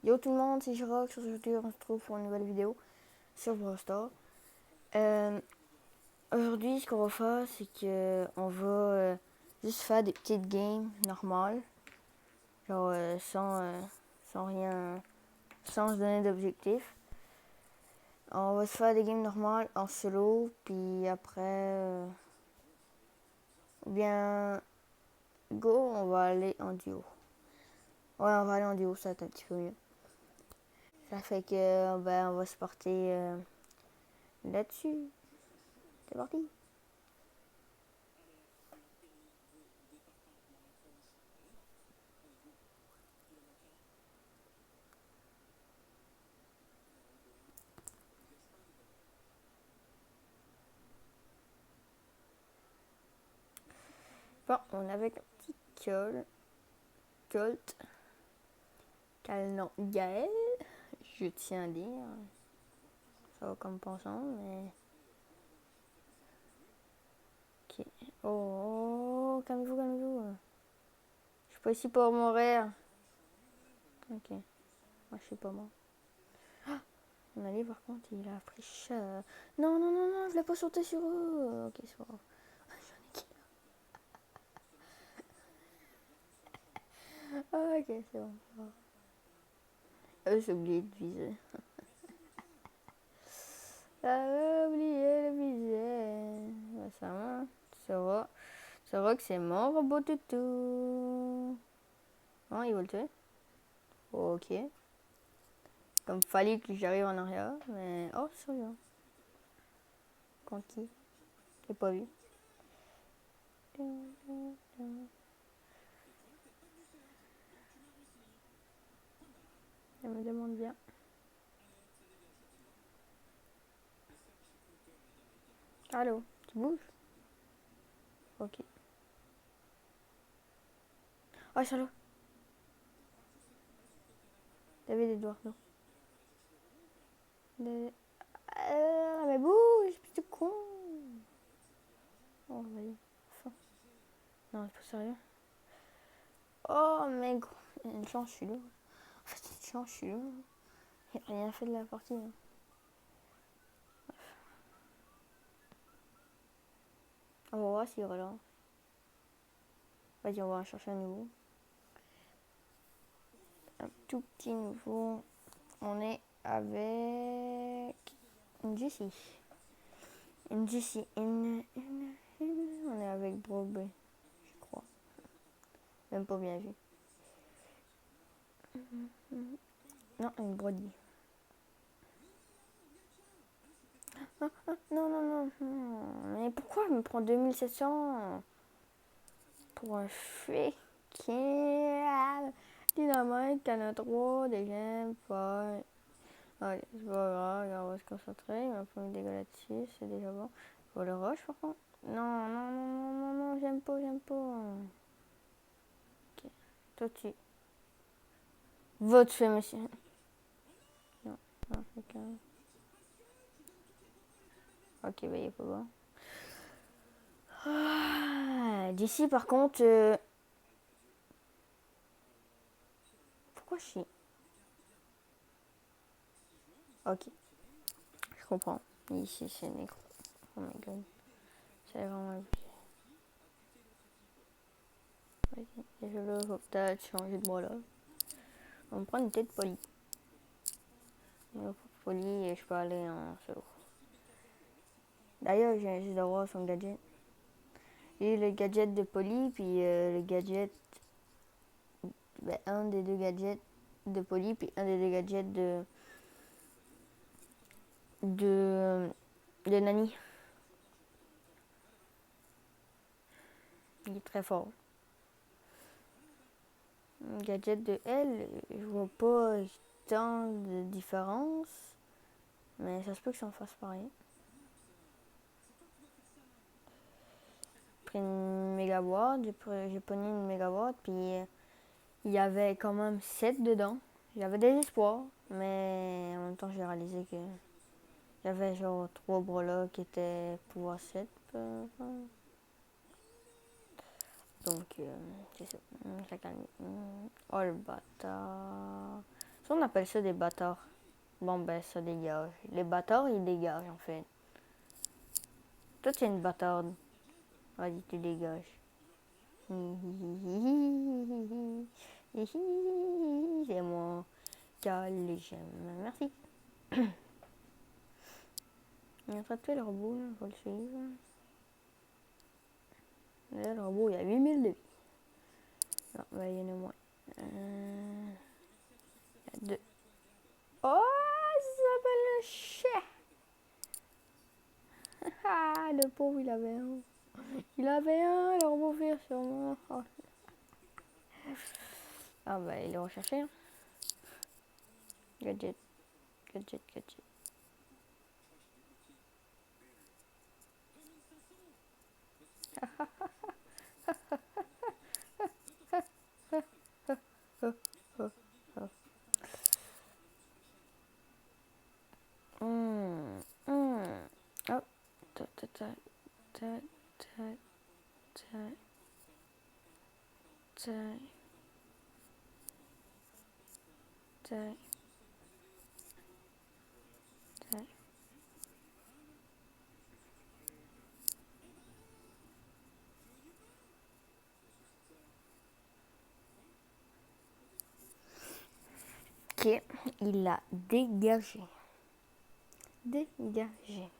Yo tout le monde, c'est Jirox. Aujourd'hui, on se retrouve pour une nouvelle vidéo sur Brawl Stars. Aujourd'hui, ce qu'on va faire, c'est que on va juste faire des petites games normales. Genre sans rien, sans se donner d'objectif. On va se faire des games normales en solo, puis après, ou bien go, on va aller en duo. Ouais, on va aller en duo, ça va être un petit peu mieux. Ça fait que, on va se porter là-dessus. C'est parti. Bon, on est avec un petit Colt, nom Gaël, je tiens à dire. Ça va comme pensant, mais... Ok. Oh, calmez-vous, calmez-vous. Je suis pas ici pour mourir. Ok. Moi, je suis pas mort. Ah, mon allié, par contre, il a pris cher. Non, non, non, non, je voulais pas sauter sur eux. Ok, c'est pas grave. Ah, ok, c'est bon. J'ai oublié de viser. J'avais oublié de viser. Ça va, ça va. Ça va que c'est mon robot toutou. Non, il va le tuer. Ok. Comme fallait que j'arrive en arrière, mais... Oh, c'est rien. Contre qui? J'ai pas vu. Elle me demande bien. Allô, tu bouges? Ok. Oh, salaud. T'avais des doigts, non? Des... mais bouge, petit con. Oh, vas-y. Enfin. Non, c'est pas sérieux. Oh, mais gros. Une chance, je suis là. En fait, une chance, je suis là. Il a rien fait de la partie. Hein. On va voir s'il relance. Vas-y, on va en chercher un nouveau. Un tout petit nouveau. On est avec une Jessie. Une Jessie. On est avec Brobé, je crois. Même pas bien vu. Non, une Brody. Ah, ah, non, non, non, non. Mais pourquoi elle me prend 2700 pour un fake? Dynamite, Cana 3, des gemmes, pas. Ok, c'est pas grave, on va se concentrer. Il m'a pas mis des dégâts là-dessus, c'est déjà bon. Pour le rush, par contre. Non, non, non, non, non, non, j'aime pas, j'aime pas. Ok, toi tu. Votre fait, monsieur. Non, non, ok. Ok, bah, il est pas bon. Ah, d'ici, par contre. Pourquoi je suis. Ok, je comprends. Ici, c'est nécro. Oh my god. C'est vraiment abusé. Et je vais peut-être changer de bras là. On va me prendre une tête polie. Polie et je peux aller en solo. D'ailleurs, j'ai juste d'avoir son gadget. Et le gadget de Polly, puis le gadget. Un des deux gadgets de Polly, puis un des deux gadgets de, de Nani. Il est très fort. Le gadget de elle, je vois pas tant de différence. Mais ça se peut que ça en fasse pareil. J'ai pris une méga boîte, j'ai pogné une méga boîte, puis il y avait quand même 7 dedans. J'avais des espoirs, mais en même temps j'ai réalisé que j'avais genre 3 bras qui étaient pouvoir 7. Donc c'est ça, ça calme. Oh le bâtard. Ça, on appelle ça des bâtards. Bon, ben, ça dégage. Les bâtards, ils dégagent, en fait. Toi, tu es une bâtarde. Vas-y, tu dégages. C'est moi. Quel j'aime. Merci. Il est en train de tuer le robot, là. Faut le suivre. Là, le robot, il a 8000 de vie. Non, ben, il y en a moins. Deux. Oh, ça s'appelle le chien. Ah, le pauvre, il avait un. Il avait un, le robot vire sûrement. Oh. Ah, ben, il est recherché. Hein. Gadget. Gadget, gadget. Hum, hum. Oh, ta ta ta ta ta ta ta ta ta. Ok, il l'a dégagé. Dégagé.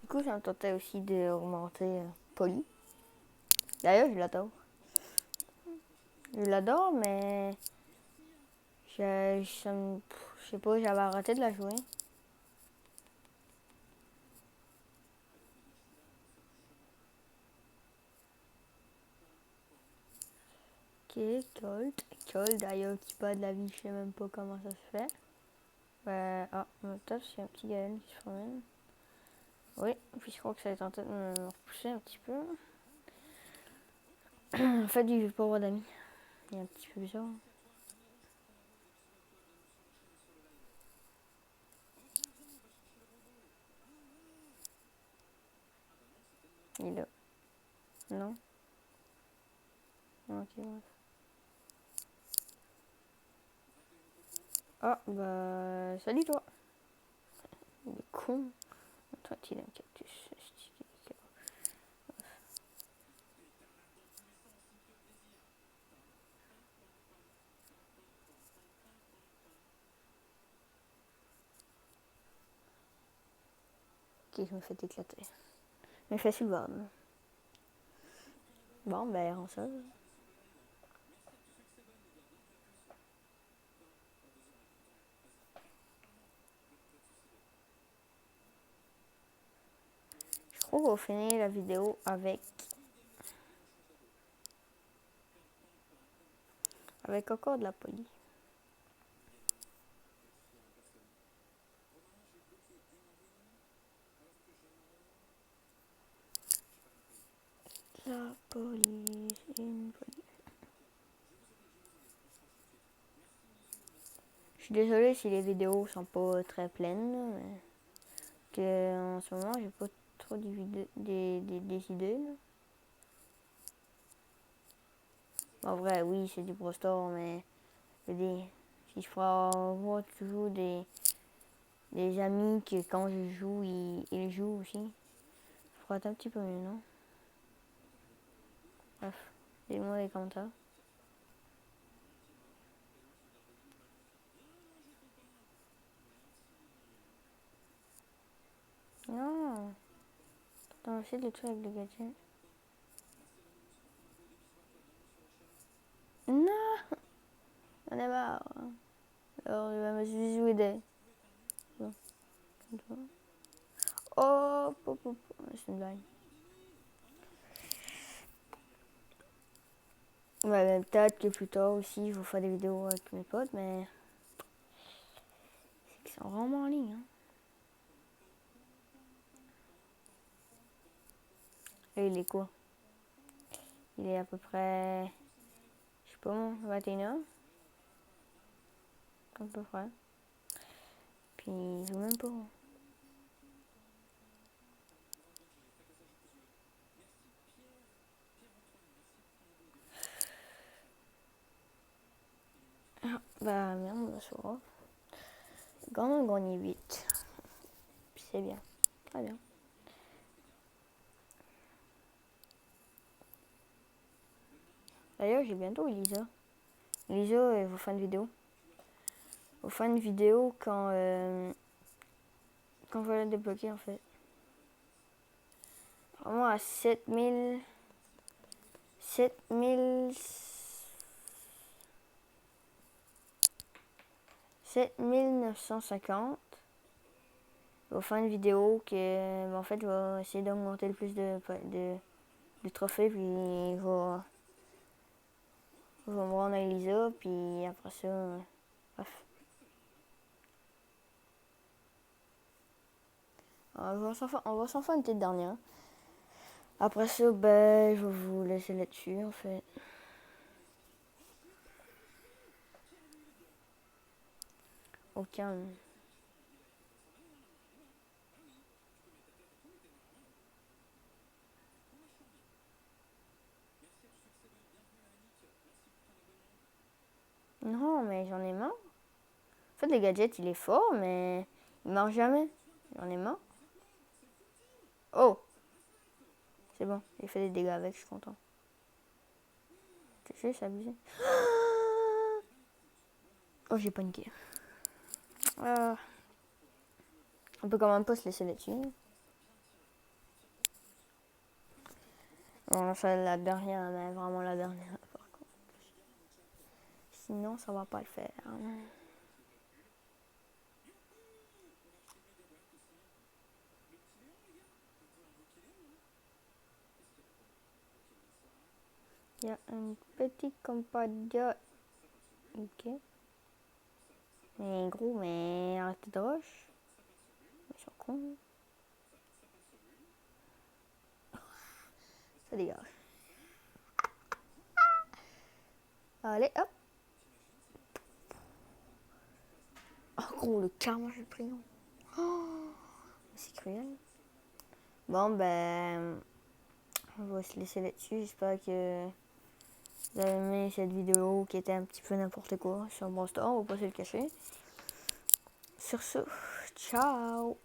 Du coup, ça me tentait aussi de remonter Polly. D'ailleurs, je l'adore. Je l'adore, mais je sais pas, j'avais arrêté de la jouer. Ok, Colt. Colt, d'ailleurs, qui bat de la vie, je sais même pas comment ça se fait. Ah, peut-être c'est un petit Gaël qui se promène. Oui, puis je crois que ça est en train de me repousser un petit peu. En fait, il veut pas avoir d'amis. Il est un petit peu bizarre. Il est là. Non? Ok, bref. Ah, bah, salut toi. Il est con. Toi, tu es un cactus. Ok, je me fais éclater. Mais je suis le bon. Bon, ben, on ça. Je crois qu'on va finir la vidéo avec encore de la police. La police, une police. Je suis désolée si les vidéos sont pas très pleines, mais que en ce moment j'ai pas trop des idées. Là. En vrai, oui, c'est du Pro Store, mais je veux dire, si je pourrais avoir toujours des amis que quand je joue, ils jouent aussi, ça pourrait être un petit peu mieux, non? Bref, dites-moi dans les commentaires. Non, t'as essayé de le tuer avec le gadget. Non, on est marre. Alors, il va me suicider. Oh, c'est une blague. Ouais, peut-être que plus tard aussi, je vais faire des vidéos avec mes potes, mais c'est qu'ils sont vraiment en ligne. Hein. Et il est quoi? Il est à peu près, je sais pas, 21h. À peu près. Puis il joue même pas. Bah merde, on se voit. Quand même gagné 8. C'est bien. Très bien. D'ailleurs, j'ai bientôt Elisa. Elisa, vous faites une vidéo. Vous faites une vidéo quand vous allez débloquer en fait. Vraiment à 7000... 7950. Je vais faire une vidéo que, en fait, je vais essayer d'augmenter le plus de trophées, puis je vais me rendre à Elisa, puis après ça, bref. On va s'en faire une petite dernière. Après ça, ben, je vais vous laisser là-dessus, en fait. Au calme. Non, mais j'en ai marre. En fait, le gadget, il est fort, mais il marche jamais. J'en ai marre. Oh! C'est bon, j'ai fait des dégâts avec, je suis content. Tu sais, c'est abusé. Oh, j'ai paniqué. On peut quand même pas se laisser là-dessus. On va faire la dernière, mais vraiment la dernière par contre. Sinon, ça va pas le faire. Il y a un petit compatriote. Ok. Mais gros, mais arrêtez de rush. Ils sont cons. Ça dégage. Allez, hop. Oh gros, le karma, j'ai pris. Oh, c'est cruel. Bon, ben, on va se laisser là-dessus. J'espère que vous avez aimé cette vidéo qui était un petit peu n'importe quoi sur Brawl Stars. On va pas se le cacher. Sur ce, ciao.